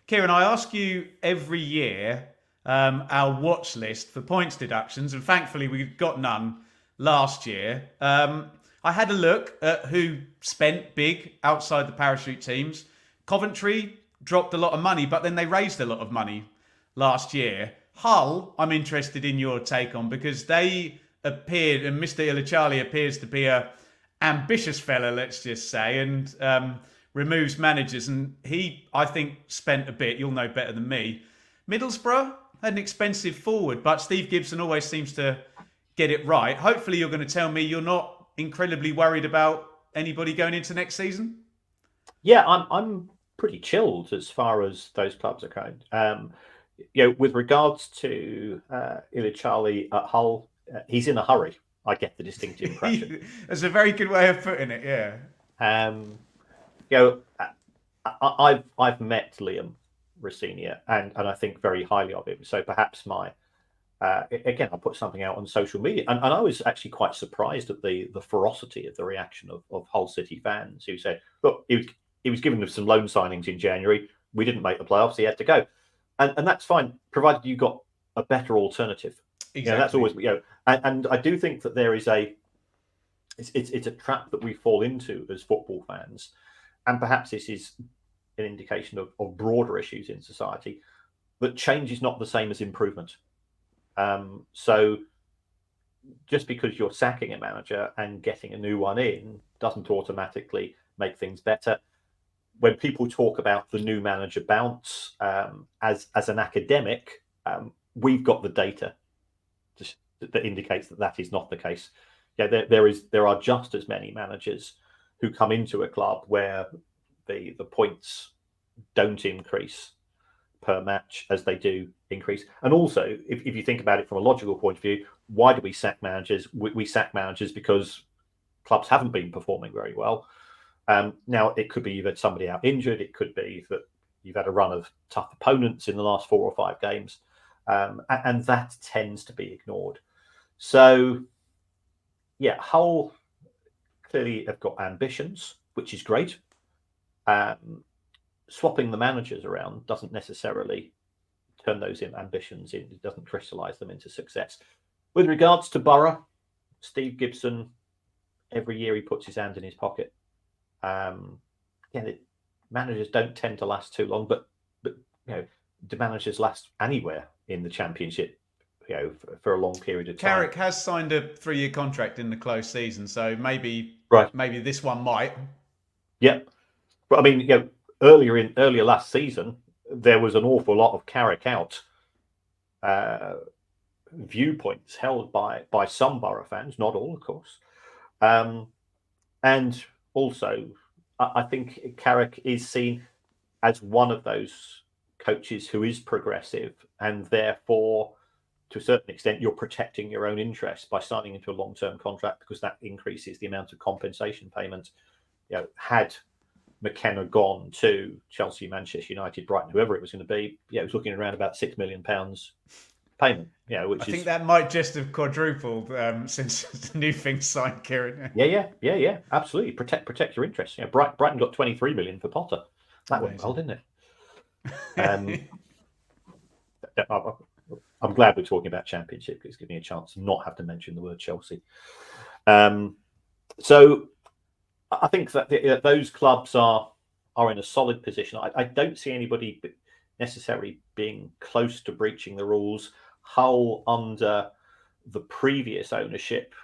Kieran, I ask you every year our watch list for points deductions, and thankfully we got none last year. I had a look at who spent big outside the parachute teams. Coventry dropped a lot of money, but then they raised a lot of money last year. Hull, I'm interested in your take on because they appeared, and Mr. Ilachali appears to be a ambitious fella, let's just say, and removes managers. And he, I think, spent a bit. You'll know better than me. Middlesbrough had an expensive forward, but Steve Gibson always seems to get it right. Hopefully, you're going to tell me you're not incredibly worried about anybody going into next season. Yeah, I'm pretty chilled as far as those clubs are concerned. With regards to Ilichali at Hull, he's in a hurry. I get the distinct impression. That's a very good way of putting it. Yeah. Um, you know, I've met Liam Rossinia and I think very highly of him. So perhaps again, I'll put something out on social media, and I was actually quite surprised at the ferocity of the reaction of Hull City fans who said, "Look, he was given some loan signings in January. We didn't make the playoffs. He had to go." And that's fine, provided you got a better alternative. Exactly. That's always and I do think that there is it's a trap that we fall into as football fans, and perhaps this is an indication of broader issues in society. That change is not the same as improvement. So just because you're sacking a manager and getting a new one in doesn't automatically make things better. When people talk about the new manager bounce, as an academic, we've got the data that indicates that is not the case. Yeah, there are just as many managers who come into a club where the points don't increase per match as they do increase. And also, if you think about it from a logical point of view, why do we sack managers? We sack managers because clubs haven't been performing very well. Now, it could be you've had somebody out injured. It could be that you've had a run of tough opponents in the last 4 or 5 games. And that tends to be ignored. So, yeah, Hull clearly have got ambitions, which is great. Swapping the managers around doesn't necessarily turn those ambitions in. It doesn't crystallise them into success. With regards to Borough, Steve Gibson, every year he puts his hand in his pocket. Managers don't tend to last too long, but do managers last anywhere in the Championship? For a long period of time. Carrick has signed a 3-year contract in the close season, so maybe this one might. Yeah, but I mean, earlier last season there was an awful lot of Carrick out viewpoints held by some Borough fans, not all, of course, and also I think Carrick is seen as one of those coaches who is progressive, and therefore, to a certain extent, you're protecting your own interests by signing into a long-term contract because that increases the amount of compensation payment. Had McKenna gone to Chelsea, Manchester United, Brighton, whoever it was going to be, it was looking around about £6 million payment. Which I think that might just have quadrupled since the new thing signed, Kieran. Yeah, absolutely. Protect your interests. Brighton got 23 million for Potter. That went well, didn't it? I'm glad we're talking about Championship because it's given me a chance to not have to mention the word Chelsea. So I think that those clubs are in a solid position. I don't see anybody necessarily being close to breaching the rules. Hull, under the previous ownership,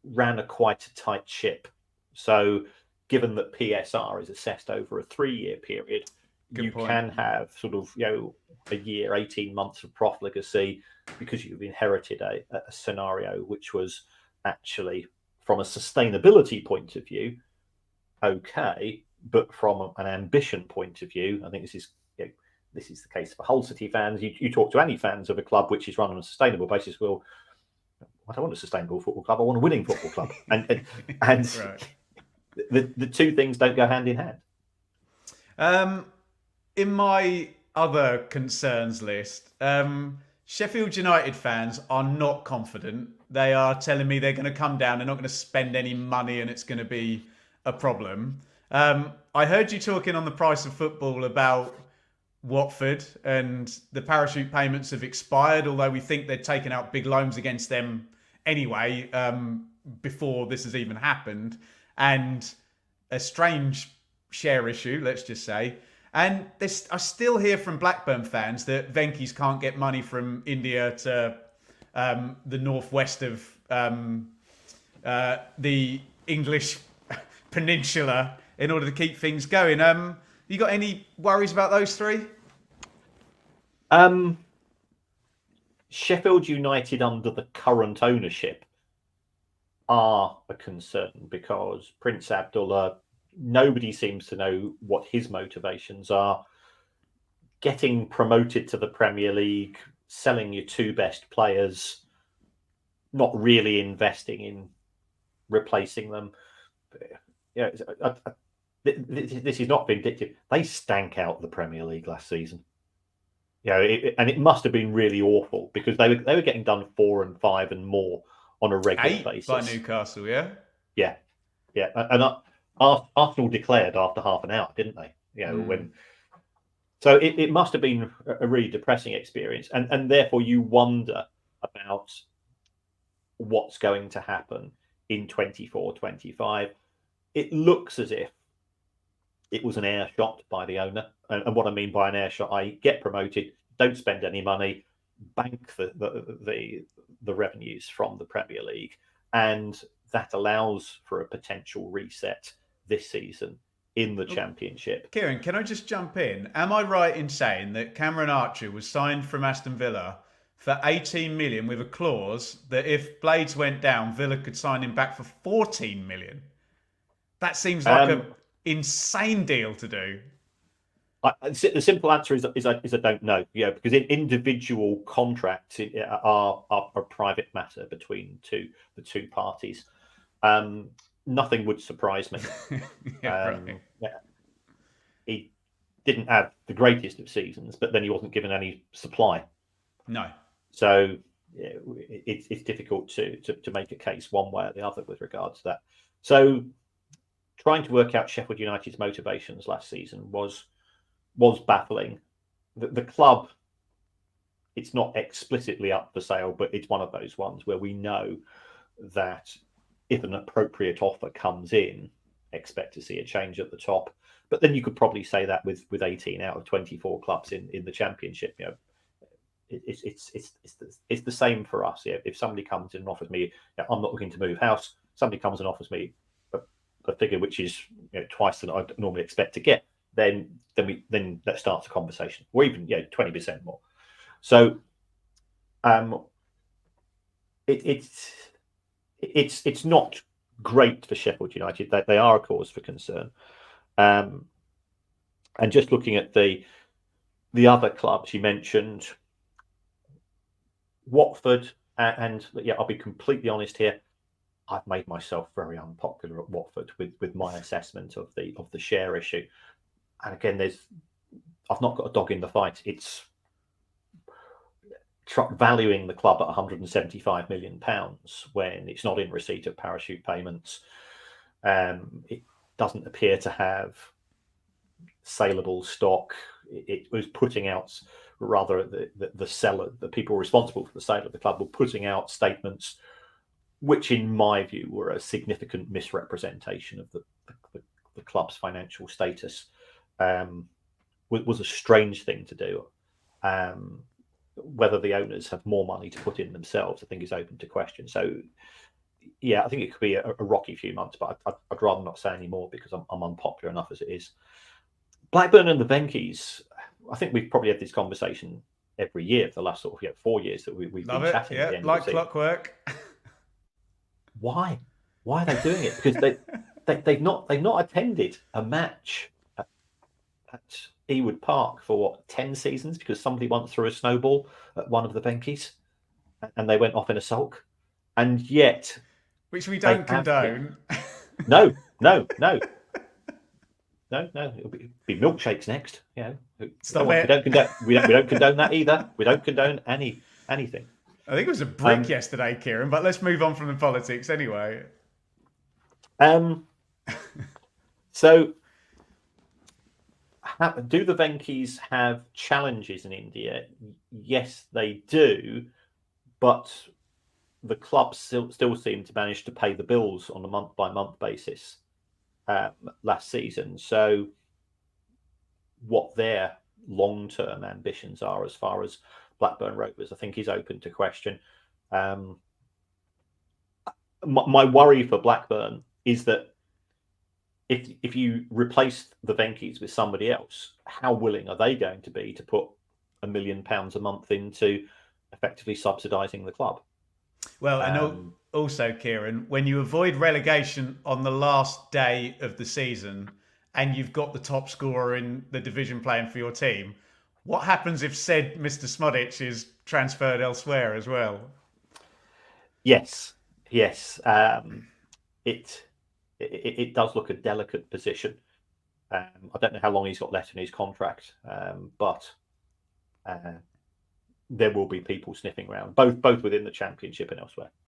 ran quite a tight ship. So given that PSR is assessed over a 3-year period, you can have sort of a year, 18 months of profligacy because you've inherited a scenario which was actually, from a sustainability point of view, okay, but from an ambition point of view, I think this is the case for Hull City fans. You talk to any fans of a club which is run on a sustainable basis, well, I don't want a sustainable football club. I want a winning football club, and right. the two things don't go hand in hand. In my other concerns list, Sheffield United fans are not confident. They are telling me they're going to come down. They're not going to spend any money, and it's going to be a problem. I heard you talking on the Price of Football about Watford, and the parachute payments have expired, although we think they'd taken out big loans against them anyway before this has even happened. And a strange share issue, let's just say. And I still hear from Blackburn fans that Venky's can't get money from India to the northwest of the English peninsula in order to keep things going. You got any worries about those three? Sheffield United under the current ownership are a concern because Prince Abdullah, nobody seems to know what his motivations are. Getting promoted to the Premier League, selling your two best players, not really investing in replacing them. Yeah, this is not vindictive. They stank out the Premier League last season. And it must have been really awful because they were getting done 4 and 5 and more on a regular basis. By Newcastle, yeah? Yeah. And Arsenal declared after half an hour, didn't they? So it must have been a really depressing experience. And therefore you wonder about what's going to happen in 24-25. It looks as if it was an air shot by the owner. And what I mean by an air shot, I get promoted, don't spend any money, bank the revenues from the Premier League, and that allows for a potential reset this season in the Championship. Kieran, can I just jump in? Am I right in saying that Cameron Archer was signed from Aston Villa for 18 million with a clause that if Blades went down, Villa could sign him back for 14 million? That seems like an insane deal to do. The simple answer is I don't know. Because individual contracts are a private matter between the two parties. Nothing would surprise me. Right. He didn't have the greatest of seasons, but then he wasn't given any supply. No. So it's difficult to make a case one way or the other with regards to that. So trying to work out Sheffield United's motivations last season was baffling. The club, it's not explicitly up for sale, but it's one of those ones where we know that if an appropriate offer comes in, expect to see a change at the top. But then you could probably say that with 18 out of 24 clubs in the Championship. It's the same for us. If somebody comes in and offers me, I'm not looking to move house. Somebody comes and offers me a figure which is twice than I'd normally expect to get, then that starts a conversation, or even 20% more. So it's not great for Sheffield United. They are a cause for concern. And just looking at the other clubs you mentioned, Watford, and I'll be completely honest here, I've made myself very unpopular at Watford with my assessment of the share issue. And again, I've not got a dog in the fight. It's valuing the club at £175 million when it's not in receipt of parachute payments. It doesn't appear to have saleable stock. It was putting out, rather the seller, the people responsible for the sale of the club were putting out statements which in my view were a significant misrepresentation of the club's financial status. Was a strange thing to do. Whether the owners have more money to put in themselves, I think is open to question. So I think it could be a rocky few months, but I'd rather not say any more because I'm unpopular enough as it is. Blackburn and the Venkies, I think we've probably had this conversation every year for the last 4 years that we've been chatting. Yeah, like clockwork. Why are they doing it? Because they've not attended a match at Ewood Park for 10 seasons because somebody once threw a snowball at one of the Venkies and they went off in a sulk, and yet which we don't condone. No. It'll be milkshakes next. Stop it. We don't condone that either. We don't condone anything. I think it was a brick yesterday, Kieran, but let's move on from the politics anyway. So Do the Venkis have challenges in India? Yes, they do, but the clubs still seem to manage to pay the bills on a month-by-month basis last season. So what their long-term ambitions are as far as Blackburn Rovers, I think, is open to question. My worry for Blackburn is that if you replace the Venkis with somebody else, how willing are they going to be to put £1 million a month into effectively subsidising the club? Well, and also, Kieran, when you avoid relegation on the last day of the season and you've got the top scorer in the division playing for your team, what happens if said Mr. Smodic is transferred elsewhere as well? Yes. It does look a delicate position. I don't know how long he's got left in his contract, but there will be people sniffing around, both within the Championship and elsewhere.